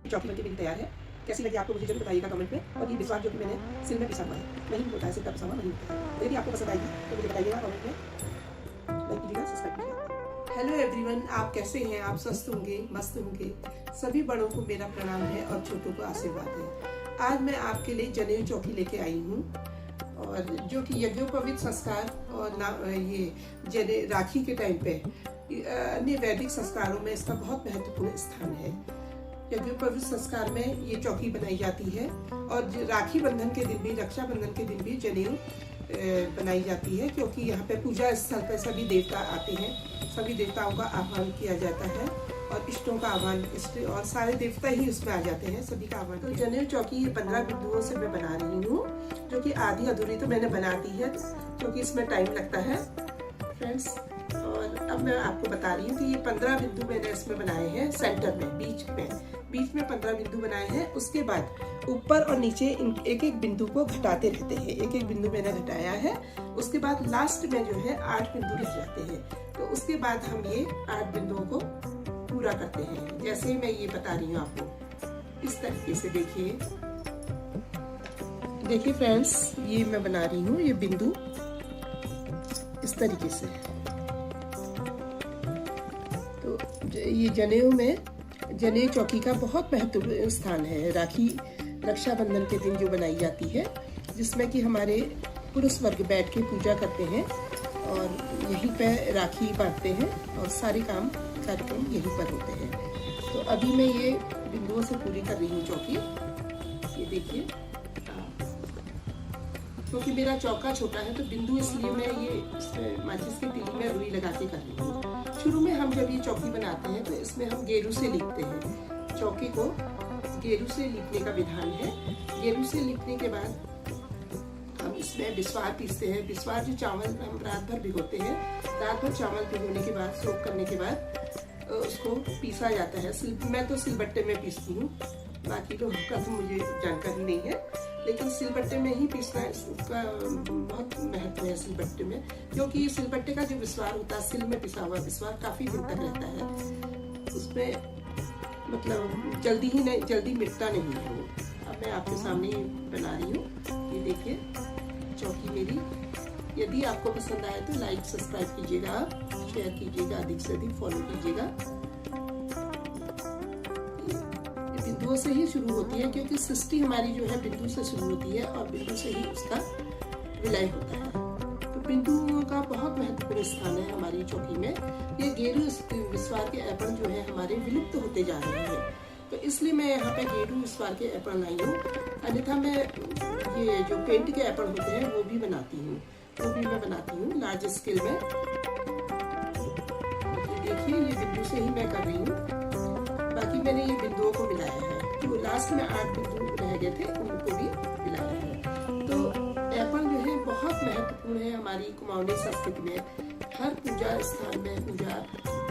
चौकी बनके मेरी तैयार है। कैसी लगी आपको मुझे जरूर बताइएगा कमेंट में। और ये विश्वास जो कि मैंने सिल में पिसा हुआ है, नहीं होता है सिल का पिसा हुआ, नहीं होता है। यदि आपको पसंद आएगी तो मुझे बताइएगा कमेंट में, लाइक कीजिएगा, सब्सक्राइब कीजिएगा। हेलो एवरीवन, आप कैसे हैं? आप स्वस्थ होंगे, मस्त होंगे। सभी बड़ों को मेरा प्रणाम है और छोटों को आशीर्वाद है। आज मैं आपके लिए जनेऊ चौकी लेके आई हूँ, और जो कि यज्ञोपवीत संस्कार और ये राखी के टाइम पे अन्य वैदिक संस्कारों में इसका बहुत महत्वपूर्ण स्थान है। यज्ञोपवीत संस्कार में ये चौकी बनाई जाती है, और राखी बंधन के दिन भी, रक्षाबंधन के दिन भी जनेऊ बनाई जाती है, क्योंकि यहाँ पे पूजा स्थल पर सभी देवता आते हैं, सभी देवताओं का आह्वान किया जाता है, और इष्टों का आह्वान, और सारे देवता ही उसमें आ जाते हैं, सभी का आह्वान। तो जनेऊ चौकी ये 15 बिंदुओं से मैं बना रही हूँ, जो कि आधी अधूरी तो मैंने बना दी है, क्योंकि इसमें टाइम लगता है फ्रेंड्स। और अब मैं आपको बता रही हूँ कि ये 15 बिंदु मैंने इसमें बनाए हैं, सेंटर में, बीच में 15 बिंदु बनाए हैं। उसके बाद ऊपर और नीचे एक एक बिंदु को घटाते रहते हैं, एक एक बिंदु मैंने घटाया है। उसके बाद लास्ट में जो है 8 बिंदु रह जाते हैं। तो उसके बाद हम ये 8 बिंदुओं को पूरा करते हैं, जैसे मैं ये बता रही हूँ आपको, इस तरीके से। देखिए फ्रेंड्स, ये मैं बना रही हूँ ये बिंदु इस तरीके से। तो ये जनेऊ में, जनेऊ चौकी का बहुत महत्वपूर्ण स्थान है। राखी रक्षाबंधन के दिन जो बनाई जाती है, जिसमें कि हमारे पुरुष वर्ग बैठ के पूजा करते हैं और यहीं पे राखी बांटते हैं, और सारे कार्यक्रम यहीं पर होते हैं। तो अभी मैं ये बिंदुओं से पूरी कर रही हूँ चौकी। ये देखिए, क्योंकि मेरा चौका छोटा है तो बिंदु, इसलिए मैं ये माचिस के तीली में रुई लगा के कर रही हूँ। शुरू में हम जब ये चौकी बनाते हैं तो इसमें हम गेरू से लिखते हैं। चौकी को गेरू से लिखने का विधान है। गेरू से लिखने के बाद हम इसमें बिस्वार पीसते हैं। बिस्वार जो चावल हम रात भर भिगोते हैं, रात भर चावल भिगोने के बाद, सोख करने के बाद उसको पीसा जाता है। मैं तो सिलबट्टे में पीसती हूँ, बाकी लोगों का तो मुझे जानकारी नहीं है, लेकिन सिलबट्टे में ही पीसना है। उसका बहुत महत्व है सिलबट्टे में, क्योंकि सिलबट्टे का जो विस्वार होता है, सिल में पिसा हुआ विस्वार काफी दिन तक रहता है। उसमें मतलब जल्दी मिटता नहीं है वो। अब मैं आपके सामने बना रही हूँ। ये देखिए चौकी मेरी। यदि आपको पसंद आए तो लाइक सब्सक्राइब कीजिएगा, शेयर कीजिएगा, अधिक से अधिक फॉलो कीजिएगा। बिंदुओं से ही शुरू होती है, क्योंकि सृष्टि हमारी जो है बिंदु से शुरू होती है, और बिंदु से ही उसका विलय होता है। तो बिंदुओं का बहुत महत्वपूर्ण स्थान है हमारी चौकी में। ये गेरू विस्वार के एपण जो है हमारे विलुप्त होते जा रहे हैं, तो इसलिए मैं यहाँ पे गेरू विस्वार के एपण लाई हूँ। अन्यथा मैं ये जो पेंट के एपण होते हैं वो भी बनाती हूँ, लार्ज स्केल में। देखिए, ये बिंदु से ही मैं कर रही हूँ। बाकी मैंने ये बिंदुओं को मिलाया है, तो लास्ट में 8 बिंदु रह गए थे, उनको भी मिलाया है। तो एपण जो है बहुत महत्वपूर्ण है हमारी कुमाऊनी संस्कृति में। हर पूजा स्थान में, पूजा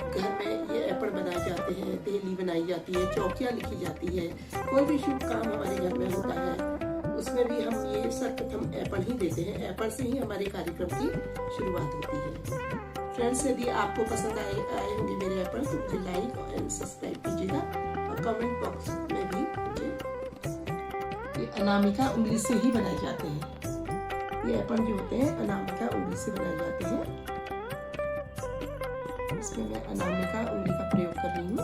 घर में ये एपण बनाए जाते हैं, तेली बनाई जाती है, चौकियाँ लिखी जाती है। कोई भी शुभ काम हमारे घर में होता है, उसमें भी हम ये सर्वप्रथम एपण ही देते हैं। एपण से ही हमारे कार्यक्रम की शुरुआत होती है। फ्रेंड्स, यदि आपको पसंद आए होंगे मेरे एपण, तो मुझे लाइक और सब्सक्राइब कीजिएगा, और कमेंट बॉक्स में भी मुझे। ये अनामिका उंगली से ही बनाए जाते हैं। ये एपण जो होते हैं अनामिका उंगली से बनाए जाते हैं। इसमें मैं अनामिका उंगली का प्रयोग कर रही हूँ।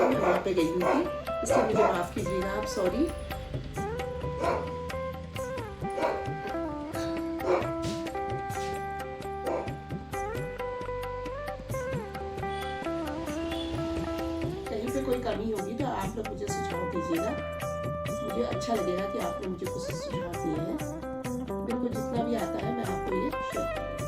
मैं वहाँ पे गई हुई थी, इसलिए मुझे माफ कीजिएगा आप, सॉरी। कहीं पे कोई कमी होगी तो आप लोग मुझे सुझाव दीजिएगा। मुझे अच्छा लगेगा कि आपने मुझे कुछ सुझाव दिए हैं। मेरे को जितना भी आता है मैं आपको ये शेयर करूँगी।